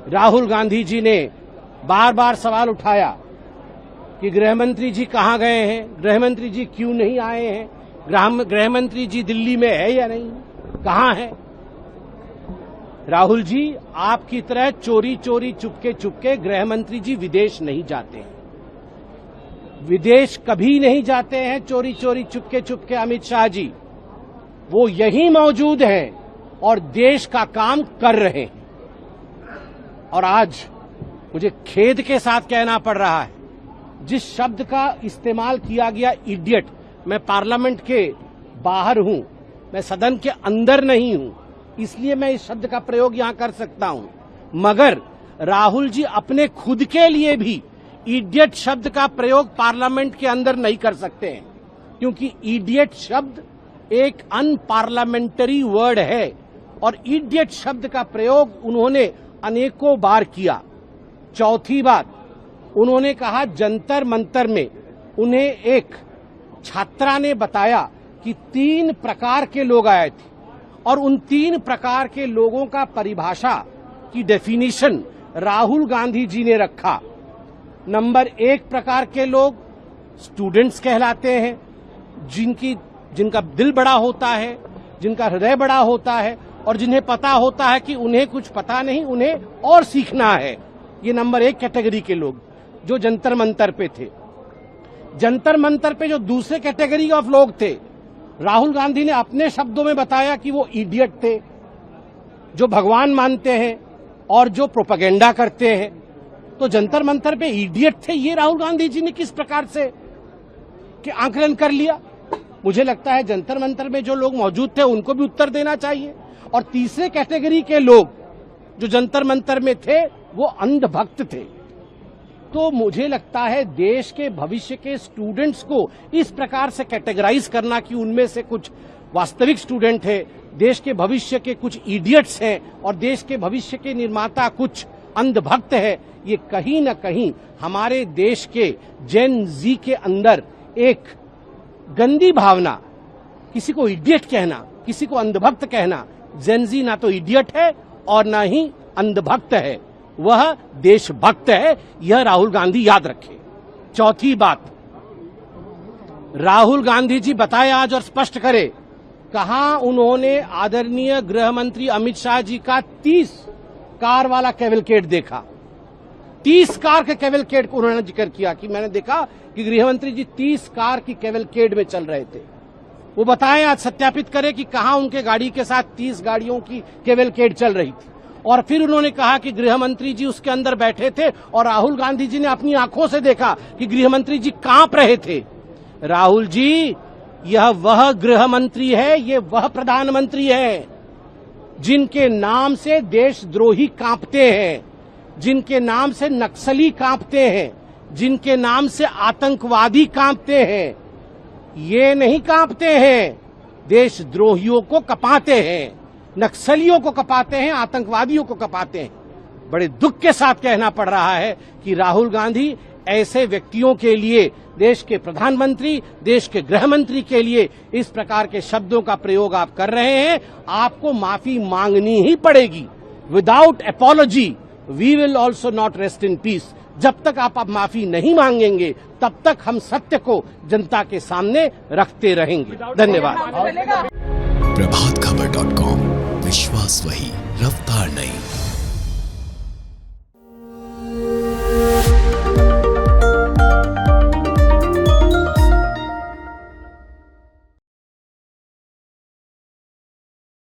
राहुल गांधी जी ने बार बार सवाल उठाया कि गृहमंत्री जी कहाँ गए हैं, गृहमंत्री जी क्यों नहीं आए हैं, गृहमंत्री जी दिल्ली में है या नहीं, कहाँ है। राहुल जी, आपकी तरह चोरी चोरी चुपके चुपके गृहमंत्री जी विदेश नहीं जाते हैं, विदेश कभी नहीं जाते हैं चोरी चोरी चुपके चुपके। अमित शाह जी वो यहीं मौजूद हैं और देश का काम कर रहे हैं। और आज मुझे खेद के साथ कहना पड़ रहा है, जिस शब्द का इस्तेमाल किया गया इडियट, मैं पार्लियामेंट के बाहर हूं, मैं सदन के अंदर नहीं हूं, इसलिए मैं इस शब्द का प्रयोग यहां कर सकता हूं, मगर राहुल जी अपने खुद के लिए भी इडियट शब्द का प्रयोग पार्लियामेंट के अंदर नहीं कर सकते हैं, क्योंकि इडियट शब्द एक अनपार्लियामेंटरी वर्ड है और इडियट शब्द का प्रयोग उन्होंने अनेकों बार किया। चौथी बात, उन्होंने कहा जंतर मंतर में उन्हें एक छात्रा ने बताया कि 3 प्रकार के लोग आए थे और उन 3 प्रकार के लोगों का परिभाषा की डेफिनेशन राहुल गांधी जी ने रखा। नंबर 1 प्रकार के लोग स्टूडेंट्स कहलाते हैं, जिनका दिल बड़ा होता है, जिनका हृदय बड़ा होता है और जिन्हें पता होता है कि उन्हें कुछ पता नहीं, उन्हें और सीखना है। ये नंबर 1 कैटेगरी के लोग जो जंतर मंतर पे थे। जंतर मंतर पे जो दूसरे कैटेगरी ऑफ लोग थे, राहुल गांधी ने अपने शब्दों में बताया कि वो इडियट थे, जो भगवान मानते हैं और जो प्रोपेगेंडा करते हैं। तो जंतर मंतर पे इडियट थे, ये राहुल गांधी जी ने किस प्रकार से कि आंकलन कर लिया। मुझे लगता है जंतर मंतर में जो लोग मौजूद थे उनको भी उत्तर देना चाहिए। और तीसरे कैटेगरी के लोग जो जंतर मंतर में थे वो अंधभक्त थे। तो मुझे लगता है देश के भविष्य के स्टूडेंट्स को इस प्रकार से कैटेगराइज करना कि उनमें से कुछ वास्तविक स्टूडेंट है, देश के भविष्य के कुछ इडियट्स हैं और देश के भविष्य के निर्माता कुछ अंधभक्त है, ये कहीं न कहीं हमारे देश के जेन जी के अंदर एक गंदी भावना, किसी को इडियट कहना, किसी को अंधभक्त कहना। जेन जी ना तो इडियट है और ना ही अंधभक्त है, वह देशभक्त है, यह राहुल गांधी याद रखे। चौथी बात, राहुल गांधी जी बताए आज और स्पष्ट करे, कहां उन्होंने आदरणीय गृह मंत्री अमित शाह जी का 30 कार वाला कैवलकेड देखा। 30 कार के कैवलकेड को उन्होंने जिक्र किया कि मैंने देखा कि गृहमंत्री जी 30 कार की कैवलकेड में चल रहे थे। वो बताएं, आज सत्यापित करें कि कहां उनके गाड़ी के साथ 30 गाड़ियों की कैवलकेड चल रही थी। और फिर उन्होंने कहा कि गृहमंत्री जी उसके अंदर बैठे थे और राहुल गांधी जी ने अपनी आंखों से देखा कि गृहमंत्री जी कांप रहे थे। राहुल जी, यह वह गृहमंत्री है, ये वह प्रधानमंत्री है जिनके नाम से देशद्रोही कांपते हैं, जिनके नाम से नक्सली कांपते हैं, जिनके नाम से आतंकवादी कांपते हैं। ये नहीं कांपते हैं, देशद्रोहियों को कपाते हैं, नक्सलियों को कपाते हैं, आतंकवादियों को कपाते हैं। बड़े दुख के साथ कहना पड़ रहा है कि राहुल गांधी ऐसे व्यक्तियों के लिए, देश के प्रधानमंत्री, देश के गृहमंत्री के लिए इस प्रकार के शब्दों का प्रयोग आप कर रहे हैं। आपको माफी मांगनी ही पड़ेगी। Without apology we will also not rest in peace. जब तक आप माफी नहीं मांगेंगे तब तक हम सत्य को जनता के सामने रखते रहेंगे। धन्यवाद। प्रभातखबर.com, विश्वास वही, रफ्तार नहीं।